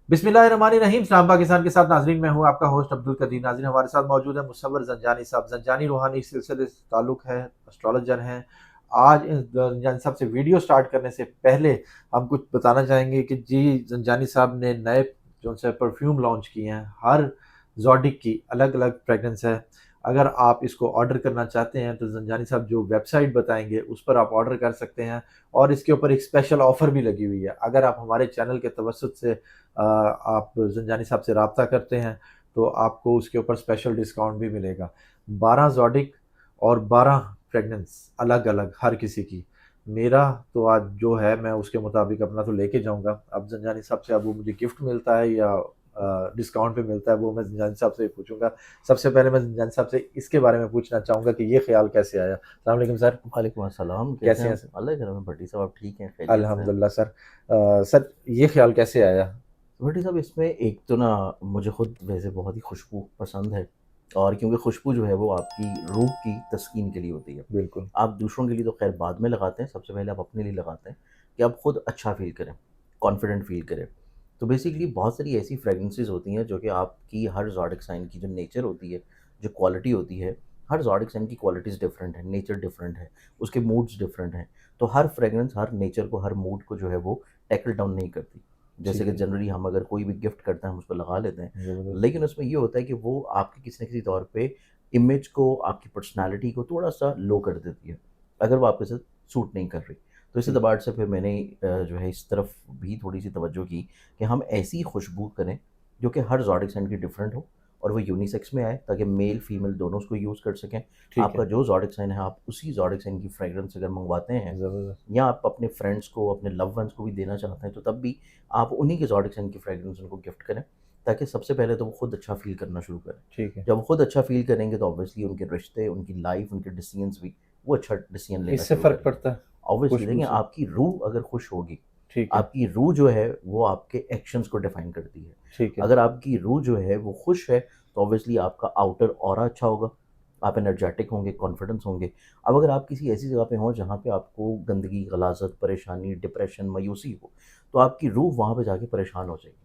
बिस्मिल्लाहिर्रहमानिर्रहीम। सलाम पाकिस्तान के साथ नाजरीन, मैं हूं आपका होस्ट अब्दुल कदीर। नाजरीन, हमारे साथ मौजूद है मुसव्वर ज़ंजानी साहब। ज़ंजानी रूहानी सिलसिले से ताल्लुक़ है, एस्ट्रोलॉजर हैं। आज ज़ंजानी साहब से वीडियो स्टार्ट करने से पहले हम कुछ बताना चाहेंगे कि जी, ज़ंजानी साहब ने नए जो से परफ्यूम लॉन्च किए हैं। हर ज़ोडिक की अलग अलग फ्रेगरेंस है। अगर आप इसको ऑर्डर करना चाहते हैं तो ज़ंजानी साहब जो वेबसाइट बताएंगे उस पर आप ऑर्डर कर सकते हैं। और इसके ऊपर एक स्पेशल ऑफ़र भी लगी हुई है। अगर आप हमारे चैनल के तवसत से आप ज़ंजानी साहब से रब्ता करते हैं तो आपको उसके ऊपर स्पेशल डिस्काउंट भी मिलेगा। 12 ज़ोडिक और 12 फ्रेगनेंस अलग अलग हर किसी की। मेरा तो आज जो है मैं उसके मुताबिक अपना तो लेके जाऊंगा। अब ज़ंजानी साहब से अब वो मुझे गिफ्ट मिलता है या डिस्काउंट पे मिलता है, वो मैं ज़ंजानी साहब से ही पूछूंगा। सबसे पहले मैं ज़ंजानी साहब से इसके बारे में पूछना चाहूँगा कि ये ख्याल कैसे आया। अस्सलाम वालेकुम सर। वालेकुम अस्सलाम, कैसे कैसे हैं हैं आप? सर? अल्लाह के करम है भट्टी साहब, आप ठीक हैं, खैरियत से हैं? अल्हम्दुलिल्लाह सर। सर, ये ख्याल कैसे आया? भट्टी साहब, इसमें एक तो ना मुझे खुद वैसे बहुत ही खुशबू पसंद है, और क्योंकि खुशबू जो है वो आपकी रूह की तस्कीन के लिए होती है। बिल्कुल। आप दूसरों के लिए तो खैर बाद में लगाते हैं, सबसे पहले आप अपने लिए लगाते हैं कि आप खुद अच्छा फ़ील करें, कॉन्फिडेंट फ़ील करें। तो बेसिकली बहुत सारी ऐसी फ्रेग्रेंसेस होती हैं जो कि आपकी हर ज़ोडिक साइन की जो नेचर होती है, जो क्वालिटी होती है, हर ज़ोडिक साइन की क्वालिटीज़ डिफरेंट है, नेचर डिफरेंट है, उसके मूड्स डिफरेंट हैं। तो हर फ्रेग्रेंस हर नेचर को, हर मूड को जो है वो टैकल डाउन नहीं करती। जैसे ठीक कि है। जनरली हम अगर कोई भी गिफ्ट करते हैं, हम उसको लगा लेते हैं, ज़बरदस्त। लेकिन उसमें ये होता है कि वो आपके किसी न किसी तौर पे इमेज को, आपकी पर्सनैलिटी को थोड़ा-सा लो कर देती है, अगर वो आपके साथ सूट नहीं कर रही। तो इसी ठीक। एतबार से फिर मैंने जो है इस तरफ भी थोड़ी-सी तवज्जो की कि हम ऐसी खुशबू करें, जो कि हर ज़ोडिक साइन की डिफरेंट हो और वो यूनिसेक्स में आए, ताकि मेल, फीमेल दोनों उसको यूज़ कर सकें। ठीक आपका है। जो ज़ोडिक साइन है, आप उसी ज़ोडिक साइन की फ्रेग्रेंस अगर मँगवाते हैं, ज़बरदस्त। या आप अपने फ्रेंड्स को, अपने लव्ड वन्स को भी देना चाहते हैं, तो तब भी आप उन्हीं के ज़ोडिक साइन की फ्रेग्रेंस उनको गिफ्ट करें, ताकि सबसे पहले तो वो खुद अच्छा फ़ील करना शुरू करें। ठीक है। जब वो खुद अच्छा फ़ील करेंगे तो ऑब्वियसली उनके रिश्ते, उनकी लाइफ़, उनके डिसीज़न्स भी वो अच्छा डिसीज़न लेना इससे शुरू फ़र्क करेंगे। पड़ता है, ऑब्वियसली खुशबू देखिए, से? आपकी रूह अगर खुश होगी, ठीक है। आपकी रूह जो है वो आपके एक्शंस को डिफ़ाइन करती है। ठीक है। अगर आपकी रूह जो है वो खुश है, तो ऑब्वियसली आपका आउटर ऑरा अच्छा होगा, आप एनर्जेटिक होंगे, कॉन्फिडेंस होंगे। अब अगर आप किसी ऐसी जगह पे हों जहाँ पे आपको गंदगी, गलाज़त, परेशानी, डिप्रेशन, मायूसी हो, तो आपकी रूह वहाँ पे जाके परेशान हो जाएगी।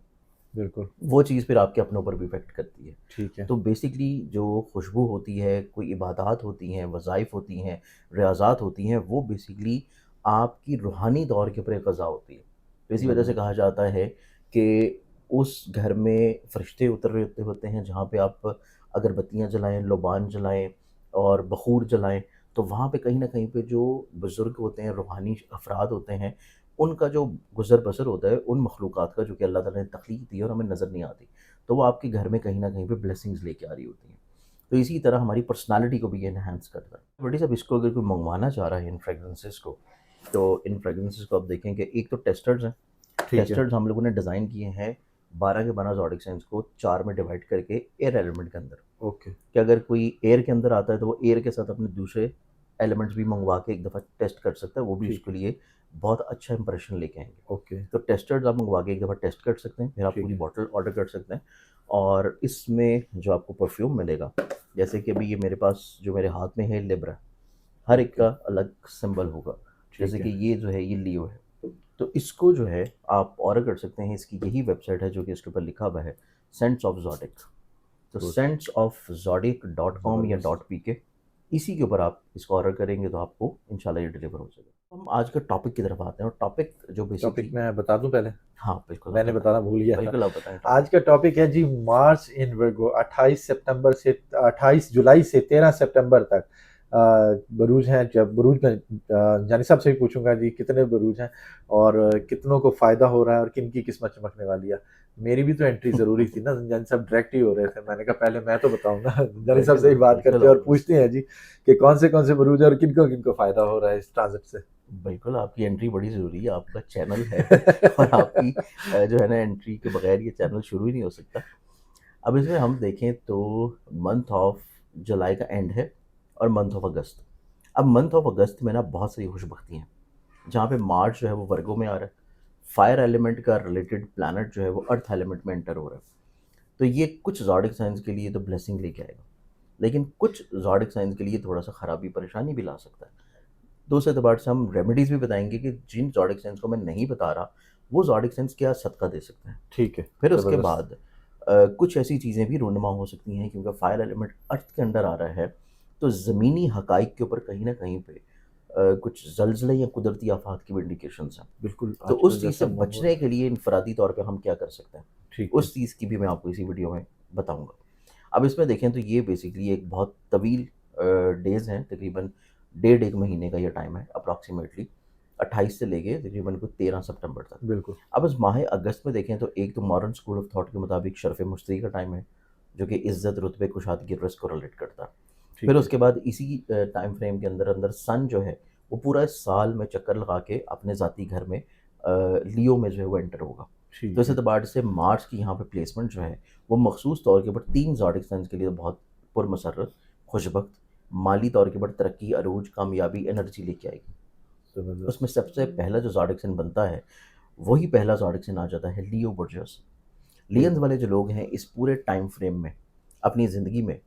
बिल्कुल। वो चीज़ फिर आपके अपनों पर भी इफ़ेक्ट करती है। ठीक है। तो बेसिकली जो खुशबू होती है, कोई इबादत होती हैं, वज़ाइफ़ होती हैं, रियाज़ात होती हैं, वो बेसिकली आपकी रूहानी दौर के ऊपर एक ग़ज़ा होती है। तो इसी वजह से ज़बरदस्त। कहा जाता है कि उस घर में फ़रिश्ते उतर रहे होते हैं जहाँ पे आप अगरबत्तियाँ जलाएँ, लोबान जलाएँ और बख़ूर जलाएँ, तो वहाँ पे कहीं न कहीं पे जो बुज़ुर्ग होते हैं, रूहानी अफ़राद होते हैं, उनका जो गुज़र-बसर होता है उन मख़लूक़ात का, जो कि अल्लाह ताला ने तख़लीक़ दी है और हमें नज़र नहीं आती। तो वो आपके घर में कहीं न कहीं पे ब्लेसिंग्स लेके आ रही होती हैं। तो इसी तरह हमारी पर्सनैलिटी को भी ये एनहांस करता है। बड़ी साहब, इसको अगर कोई मँगवाना चाह रहा है इन फ्रेग्रेंसेस को, तो इन फ्रेग्रेंसेस को आप देखें कि एक तो टेस्टर्स हैं। ठीक है। टेस्टर्स हम लोगों ने डिज़ाइन किए हैं 12 के 12 ज़ोडिक साइन्स को 4 में डिवाइड करके एयर एलिमेंट के अंदर, ओके। कि अगर कोई एयर के अंदर आता है तो वो एयर के साथ अपने दूसरे एलिमेंट्स भी मँगवा के एक दफ़ा टेस्ट कर सकता है, वो भी ठीक उसके है। लिए बहुत अच्छा इंप्रेशन लेके आएँगे। ओके। तो टेस्टर्स आप मँगवा के एक दफ़ा टेस्ट कर सकते हैं, फिर आप ठीक पूरी है। बॉटल ऑर्डर कर सकते हैं। और इसमें जो आपको परफ्यूम मिलेगा, जैसे कि अभी ये मेरे पास जो मेरे हाथ में है लिब्रा, हर एक ओके। का अलग सिंबल होगा। जैसे ठीक कि है। ये जो है ये लियो है, तो इसको जो है आप ऑर्डर कर सकते हैं। इसकी यही वेबसाइट है जो कि इसके ऊपर लिखा हुआ है, सेंट्स ऑफ ज़ोडिक। तो गुड। senseofzodic.com या ज़बरदस्त। .pk, इसी के ऊपर आप इसको ऑर्डर करेंगे तो आपको इंशाल्लाह ये डिलीवर हो जाएगा। हम आज के टॉपिक की तरफ आते हैं, और टॉपिक जो टॉपिक बेसिकली, मैं बता दूँ पहले? हाँ, बिल्कुल आप मैंने बताएँ। बताना भूल गया था। बिल्कुल आप बताएँ आज टॉपिक। का टॉपिक है जी, मार्स इन वर्गो। 28 जुलाई से 13 सितंबर तक बुरूज हैं। जब बुरूज में जानी साहब से भी पूछूंगा जी कितने बुरूज हैं और कितनों को फायदा हो रहा है और किन की किस्मत चमकने वाली है। मेरी भी तो एंट्री जरूरी थी ना, जानी साहब डायरेक्ट ही हो रहे थे। मैंने कहा पहले मैं तो बताऊंगा। जानी साहब से ही बिल्कुल, बात बिल्कुल करते हैं और ऑब्वियस पूछते हैं जी कि कौन से बुरूज है और किनको किनको फायदा हो रहा है इस ट्रांजिट से। बिल्कुल, आपकी एंट्री बड़ी ज़रूरी है, आपका चैनल है और आपकी जो है ना एंट्री के बगैर ये चैनल शुरू ही नहीं हो सकता। अब इसमें हम देखें तो मंथ ऑफ जुलाई का एंड है और मंथ ऑफ अगस्त। अब मंथ ऑफ अगस्त में ना बहुत सारी खुशबख्ती हैं, जहाँ पे मार्च जो है वो वर्गो में आ रहा है। फायर एलिमेंट का रिलेटेड प्लैनेट जो है वो अर्थ एलिमेंट में एंटर हो रहा है। तो ये कुछ ज़ोडिक साइंस के लिए तो ब्लेसिंग लेके आएगा, लेकिन कुछ ज़ोडिक साइंस के लिए थोड़ा-सा खराबी, परेशानी भी ला सकता है। तो उस एतबार से हम रेमेडीज़ भी बताएँगे कि जिन ज़ोडिक साइंस को मैं नहीं बता रहा, वो ज़ोडिक साइंस क्या सदका दे सकते हैं। ठीक है, फिर उसके ज़बरदस्त। बाद कुछ ऐसी चीज़ें भी रूनुमा हो सकती हैं, क्योंकि फायर एलिमेंट अर्थ के अंदर आ रहा है, तो ज़मीनी हक़ाइक़ के ऊपर कहीं न कहीं पे कुछ ज़लज़ले या कुदरती आफ़ात की भी इंडिकेशंस हैं। बिल्कुल, तो आजकल उस चीज़ से जैसा माहौल बचने है। के लिए इनफ़रादी तौर पे हम क्या कर सकते हैं, ठीक है, उस चीज़ की भी मैं आपको इसी वीडियो में बताऊँगा। अब इसमें देखें तो ये बेसिकली एक बहुत तवील डेज़ हैं, तकरीबन डेढ़ 1 महीने का ये टाइम है अप्रॉक्सिमेटली, 28 से लेके तकरीबन कोई 13 सितंबर तक। बिल्कुल, अब इस माह अगस्त में देखें तो एक तो मॉडर्न स्कूल ऑफ थॉट के मुताबिक शरफ़ मुश्तरी का टाइम है, जो कि इज़्ज़त, रुतबे, कुशादगी, रिज़्क को रिलेट करता है। फिर ठीक है, उसके बाद इसी टाइम फ्रेम के अंदर सन जो है, वो पूरा इस साल में चक्कर लगा के अपने ज़ाती घर में लियो में जो है वो एंटर होगा। तो ठीक इस है। एतबार से मार्स की यहाँ पे प्लेसमेंट जो है, वो मखसूस तौर के ऊपर 3 ज़ोडिक साइन्स के लिए बहुत पुरमसर्रत, खुशबख्त, माली तौर के ऊपर तरक्की, अरूज, कामयाबी, एनर्जी लेके आएगी। उसमें ज़बरदस्त। सबसे पहला जो ज़ोडिक साइन बनता है, वही पहला ज़ोडिक साइन आ जाता है लियो बुर्जस। लियंस बिल्कुल, वाले जो लोग हैं, इस पूरे टाइम फ्रेम में अपनी ज़िंदगी में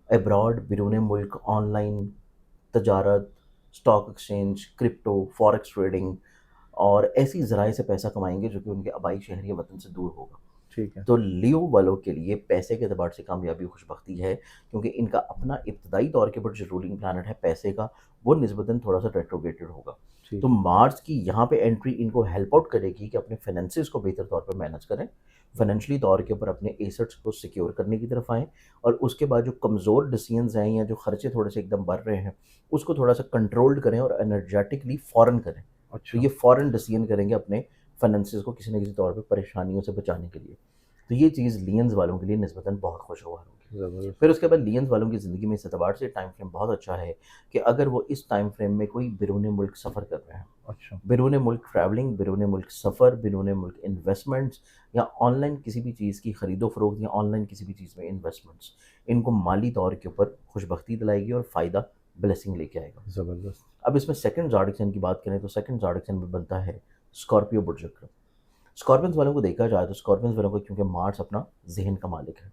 अब्रॉड, बिरून मुल्क, ऑनलाइन तजारत, stock exchange, crypto, forex trading और ऐसी ज़राए से पैसा कमाएँगे जो कि उनके आबाई शहर या वतन से दूर होगा। ठीक है, तो लियो वालों के लिए पैसे के एतबार से कामयाबी खुशबख्ती है, क्योंकि इनका अपना इब्तदाई तौर के ऊपर जो रूलिंग प्लैनेट है पैसे का, वो निस्बतन थोड़ा-सा रेट्रोग्रेडेड होगा। तो ठीक है। मार्स की यहाँ पे एंट्री इनको हेल्प आउट करेगी कि अपने फाइनेंसेस को बेहतर तौर पे मैनेज करें, फाइनेंशियली तौर के ऊपर अपने एसेट्स को सिक्योर करने की तरफ आएँ और उसके बाद जो कमज़ोर डिसीजंस हैं या जो खर्चे थोड़े से एकदम बढ़ रहे हैं, उसको थोड़ा-सा कंट्रोल्ड करें और एनर्जेटिकली फ़ौरन करें। तो अच्छा, ये फ़ौरन डिसीजन करेंगे अपने फाइनेंसेस को किसी न किसी तौर पे परेशानियों से बचाने के लिए। तो ये चीज़ लियंस वालों के लिए निस्बतन बहुत खुशगवार होगी। ज़बरदस्त। फिर उसके बाद लियंस वालों की ज़िंदगी में इस एतबार से टाइम फ्रेम बहुत अच्छा है कि अगर वो इस टाइम फ्रेम में कोई बैरून मुल्क सफ़र कर रहे हैं, अच्छा, बैरून मुल्क ट्रैवलिंग, बैरून मुल्क सफ़र, बैरून मुल्क इन्वेस्टमेंट्स या ऑनलाइन किसी भी चीज़ की खरीदो-फ़रोख्त या ऑनलाइन किसी भी चीज़ में इन्वेस्टमेंट्स, इनको माली तौर के ऊपर खुशबख्ती दिलाएगी और फ़ायदा, ब्लेसिंग लेके आएगा। ज़बरदस्त। अब इसमें सेकंड ज़ोडिक साइन की बात करें तो सेकंड ज़ोडिक साइन में बनता है स्कॉर्पियो बुर्ज का। स्कॉर्पियंस वालों को देखा जाए तो स्कॉर्पियंस वालों को क्योंकि मार्स अपना ज़हन का मालिक है।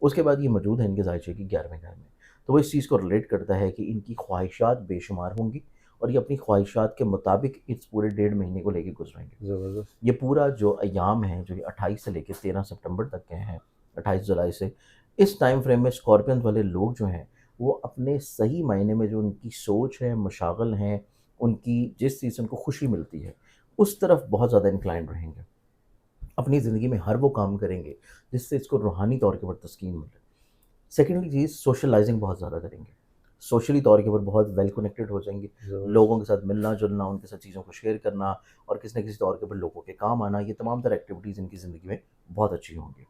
उसके बाद ये मौजूद है इनके ज़ायचे की 11वें घर में। तो वो इस चीज़ को रिलेट करता है कि इनकी ख्वाहिशात बेशुमार होंगी और ये अपनी ख्वाहिशात के मुताबिक इस पूरे डेढ़ महीने को लेके गुज़रेंगे। ज़बरदस्त। ये पूरा जो अय्याम है, जो कि 28 से लेके 13 सितंबर तक के हैं, 28 जुलाई से, इस टाइम फ्रेम में स्कॉर्पियंस वाले लोग जो हैं, वो अपने सही मायने में जो उनकी सोच है, मशागल हैं, उनकी जिस चीज़ से उनको खुशी मिलती है, उस तरफ बहुत ज़्यादा इंक्लाइंड रहेंगे। अपनी ज़िंदगी में हर वो काम करेंगे जिससे इसको रूहानी तौर के ऊपर तस्कीन मिले। सेकेंडली चीज़ सोशलाइज़िंग बहुत ज़्यादा करेंगे। सोशली तौर के ऊपर बहुत वेल कनेक्टेड हो जाएँगे। ज़बरदस्त। लोगों के साथ मिलना-जुलना, उनके साथ चीज़ों को शेयर करना और किसी न किसी तौर के ऊपर लोगों के काम आना, ये तमाम तरह एक्टिविटीज़ इनकी ज़िंदगी में बहुत अच्छी होंगी।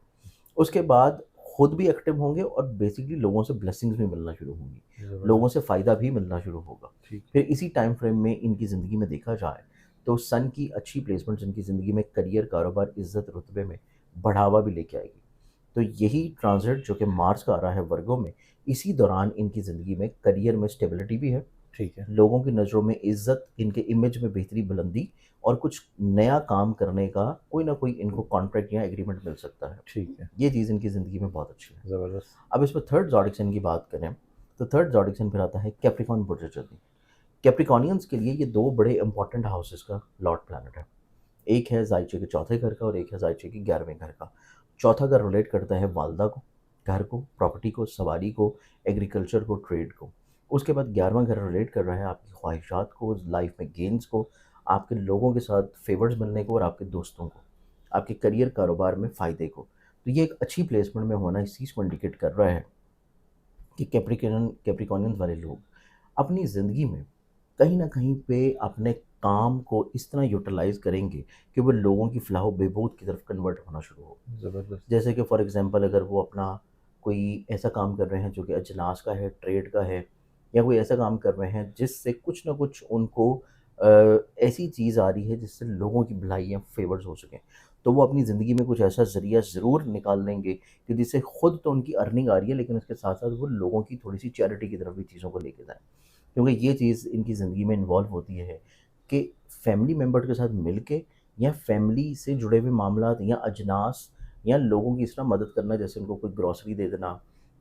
उसके बाद खुद भी एक्टिव होंगे और बेसिकली लोगों से ब्लेसिंग्स भी मिलना शुरू होंगी। लोगों ज़बरदस्त। से फ़ायदा भी मिलना शुरू होगा। ठीक है, फिर इसी टाइम फ्रेम में इनकी ज़िंदगी में देखा जाए तो सन की अच्छी प्लेसमेंट्स इनकी ज़िंदगी में करियर, कारोबार, इज़्ज़त, रुतबे में बढ़ावा भी लेके आएगी। तो यही ट्रांज़िट जो कि मार्स का आ रहा है वर्गों में, इसी दौरान इनकी ज़िंदगी में करियर में स्टेबिलिटी भी है, ठीक है, लोगों की नज़रों में इज़्ज़त, इनके इमेज में बेहतरी, बुलंदी और कुछ नया काम करने का कोई ना कोई इनको कॉन्ट्रैक्ट या एग्रीमेंट मिल सकता है। ठीक है, ये चीज़ इनकी ज़िंदगी में बहुत अच्छी है। ज़बरदस्त। अब इसमें थर्ड ज़ोडिक साइन की बात करें, तो थर्ड ज़ोडिक साइन फिर आता है कैप्रिकॉर्न बुर्जोचर्नी। कैप्रिकॉर्नियंस के लिए ये 2 बड़े इंपॉर्टेंट हाउसेस का लॉर्ड प्लैनेट है। एक है ज़ाइचे के चौथे घर का और एक है ज़ाइचे के 11वें घर का। चौथा घर रिलेट करता है वालदा को, घर को, प्रॉपर्टी को, सवारी को, एग्रीकल्चर को, ट्रेड को। उसके बाद 11वां घर रिलेट कर रहा है आपकी ख्वाहिशात को, लाइफ में गेन्स को, आपके लोगों के साथ फेवर्स मिलने को और आपके दोस्तों को, आपके करियर कारोबार में फ़ायदे को। तो ये एक अच्छी प्लेसमेंट में होना इस चीज़ को इंडिकेट कर रहा है कि कैप्रिकॉर्नियंस वाले लोग अपनी ज़िंदगी में कहीं न कहीं पे अपने काम को इस तरह यूटिलाइज़ करेंगे कि वो लोगों की फ़लाह व बहबूद की तरफ कन्वर्ट होना शुरू हो। ज़बरदस्त। जैसे कि फ़ॉर एग्ज़ाम्पल अगर वो अपना कोई ऐसा काम कर रहे हैं जो कि अजनास का है, ट्रेड का है या कोई ऐसा काम कर रहे हैं जिससे कुछ न कुछ उनको ऐसी चीज़ आ रही है जिससे लोगों की भलाई या फ़ेवर्स हो सकें। तो वो अपनी ज़िंदगी में कुछ ऐसा ज़रिया ज़रूर निकाल लेंगे कि जिससे खुद तो उनकी अर्निंग आ रही है, लेकिन उसके साथ-साथ वो लोगों की थोड़ी-सी चैरिटी की तरफ भी चीज़ों को लेके जाएँ। क्योंकि ये चीज़ इनकी ज़िंदगी में इन्वॉल्व होती है कि फैमिली मेंबर के साथ मिल के या फैमिली से जुड़े हुए मामलात या अजनास या लोगों की इस तरह मदद करना, जैसे उनको कोई ग्रॉसरी दे देना,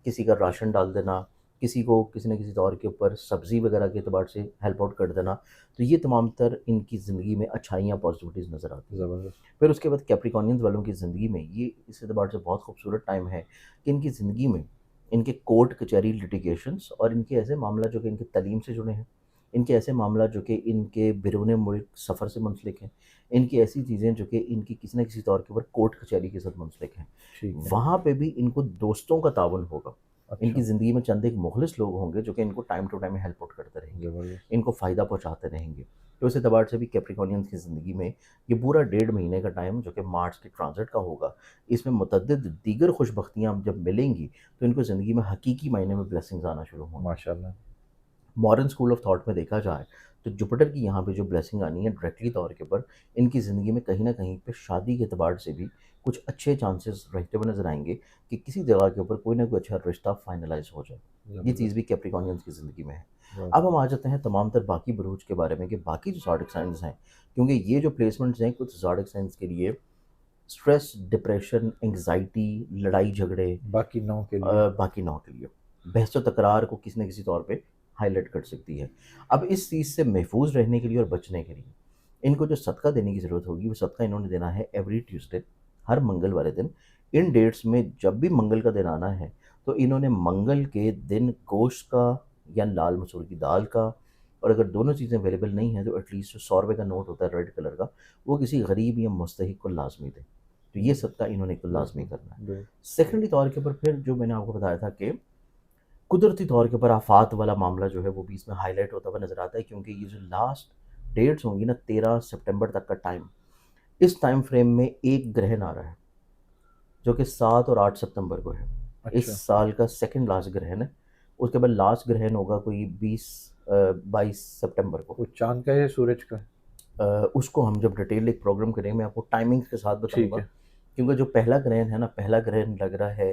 किसी का राशन डाल देना, किसी को किसी न किसी तौर के ऊपर सब्ज़ी वगैरह के एतबार से हेल्प आउट कर देना। तो ये तमाम तर इनकी ज़िंदगी में अच्छाइयाँ, पॉज़िटिविटीज़ नज़र आती हैं। ज़बरदस्त। फिर उसके बाद कैप्रिकॉर्नियंस वालों की ज़िंदगी में ये इस एतबार से बहुत खूबसूरत टाइम है कि इनकी ज़िंदगी में इनके कोर्ट कचहरी लिटिगेशंस और इनके ऐसे मामला जो कि इनकी तालीम से जुड़े हैं, इनके ऐसे मामला जो कि इनके बैरून मुल्क सफ़र से मुंसलिक हैं, इनकी ऐसी चीज़ें जो कि इनकी किसी न किसी तौर के ऊपर कोर्ट कचहरी के साथ मुंसलिक हैं। ठीक है। वहाँ पे भी इनको दोस्तों का ताउन होगा। अच्छा। इनकी ज़िंदगी में चंद एक मुख़लिस लोग होंगे जो कि इनको time to time help out करते रहेंगे, ज़बरदस्त। इनको फ़ायदा पहुँचाते रहेंगे। तो इस एतबार से भी कैप्रिकॉर्नियंस की ज़िंदगी में ये पूरा 1.5 महीने का टाइम जो कि मार्च के ट्रांज़िट का होगा, इसमें मुतअद्दिद दीगर खुशबख्तियाँ जब मिलेंगी, तो इनको ज़िंदगी में हकीकी मायने में ब्लेसिंग्स आना शुरू होंगी। माशाल्लाह। मॉडर्न स्कूल ऑफ थॉट में देखा जाए तो जुपिटर की यहाँ पे जो ब्लेसिंग आनी है डायरेक्टली तौर के ऊपर इनकी ज़िंदगी में कहीं न कहीं पे शादी के एतबार से भी कुछ अच्छे चांसेस रहते हुए नज़र आएँगे कि किसी जगह के ऊपर कोई ना कोई अच्छा रिश्ता फाइनलाइज़ हो जाए। ये चीज़ ज़बरदस्त। भी कैप्रिकॉर्नियंस की ज़िंदगी में है। बहुत अब हम आ जाते हैं तमाम तर बाकी बुरूज के बारे में कि बाकी जो ज़ोडिएक साइन्स हैं, क्योंकि ये जो प्लेसमेंट्स हैं कुछ ज़ोडिएक साइन्स के लिए स्ट्रेस, डिप्रेशन, एंग्ज़ायटी, लड़ाई-झगड़े बाकी 9 के लिए। बाकी 9 के लिए बहस व तकरार को किसी न किसी तौर पे हाइलाइट कर सकती है। अब इस चीज़ से महफूज़ रहने के लिए और बचने के लिए इनको जो सदका देने की ज़रूरत होगी, वो सदका इन्होंने देना है एवरी ट्यूज़डे, हर मंगल वाले दिन। इन डेट्स में जब भी मंगल का दिन आना है, तो इन्होंने मंगल के दिन गोश्त का या लाल मसूर की दाल का और अगर दोनों चीज़ें अवेलेबल नहीं हैं, तो एटलीस्ट जो ₹100 का नोट होता है रेड कलर का, वो किसी गरीब या मुस्तहिक को लाज़मी दें। तो ये सदका इन्होंने एक लाज़मी करना है। बिल्कुल। सेकंडली तौर के ऊपर फिर जो मैंने आपको बताया था कि कुदरती तौर के ऊपर आफ़ात वाला मामला जो है वो भी इसमें हाइलाइट होता हुआ नज़र आता है क्योंकि ये जो लास्ट डेट्स होंगी ना 13 सितंबर तक का टाइम, इस टाइम फ्रेम में एक ग्रहण आ रहा है, जो कि 7 और 8 सितंबर को है। इस अच्छा। साल का सेकंड लास्ट ग्रहण है। उसके बाद लास्ट ग्रहण होगा कोई 22 सितंबर को। वो चाँद का है या सूरज का? उसको हम जब डिटेल एक प्रोग्राम करेंगे मैं आपको टाइमिंग्स के साथ ठीक बताऊँगा, है। क्योंकि जो पहला ग्रहण है ना, पहला ग्रहण लग रहा है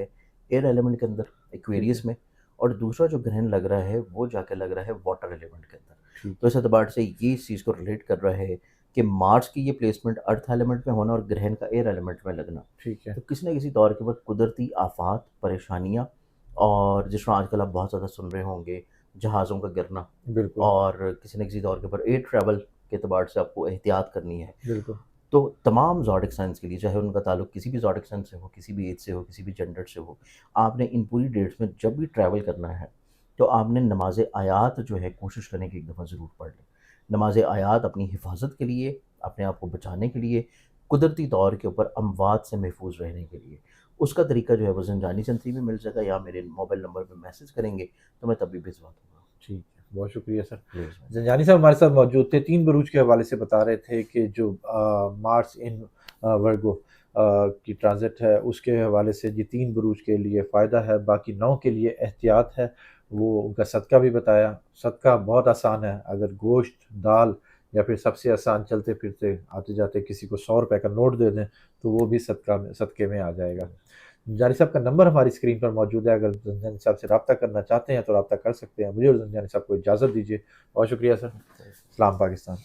एयर एलिमेंट के अंदर, ठीक है। एक्वेरियस में और दूसरा जो ग्रहण लग रहा है, वो जाके लग रहा है वाटर एलिमेंट के अंदर। ठीक तो है। इस एतबार से ये इस चीज़ को रिलेट कर रहा है कि मार्स की ये प्लेसमेंट अर्थ एलिमेंट में होना और ग्रहण का एयर एलिमेंट में लगना, ठीक है। तो किसी न किसी तौर के ऊपर कुदरती आफ़ात, परेशानियाँ और जिस तरह आजकल आप बहुत ज़्यादा सुन रहे होंगे, जहाज़ों का गिरना बिल्कुल। और किसी न किसी तौर के ऊपर एयर ट्रैवल के एतबार से आपको एहतियात करनी है। बिल्कुल। तो तमाम ज़ोडिएक साइन्स के लिए, चाहे उनका ताल्लुक किसी भी ज़ोडिएक साइन से हो, किसी भी एज से हो, किसी भी जेंडर से हो, आपने इन पूरी डेट्स में जब भी ट्रैवल करना है, तो आपने नमाज़ आयात जो है कोशिश करने की एक दफ़ा ज़रूर पढ़ लें। नमाज़ आयात अपनी हिफाज़त के लिए, अपने आप को बचाने के लिए, कुदरती तौर के ऊपर अमवात से महफूज़ रहने के लिए। उसका तरीका जो है वो ज़ंजानी सेंटरी में मिल जाएगा या मेरे मोबाइल नंबर पे मैसेज करेंगे, तो मैं तब भी भिजवा दूँगा। ठीक है। बहुत शुक्रिया सर। जी, इसमें। ज़ंजानी साहब हमारे साथ मौजूद थे। 3 बुरूज के हवाले से बता रहे थे कि जो मार्स इन वर्गो की ट्रांज़िट है, उसके हवाले से ये 3 बुरूज के लिए फ़ायदा है, बाकी 9 के लिए एहतियात है। वो उनका सदका भी बताया। सदका बहुत आसान है, अगर गोश्त, दाल या फिर सबसे आसान चलते-फिरते, आते-जाते किसी को ₹100 का नोट दे दें, तो वो भी सदक़े में आ जाएगा। ज़ंजानी साहब का नंबर हमारी स्क्रीन पर मौजूद है, अगर ज़ंजानी साहब से राब्ता करना चाहते हैं, तो राब्ता कर सकते हैं। मुझे और ज़ंजानी साहब को इजाज़त दीजिए। बहुत शुक्रिया सर। सलाम पाकिस्तान।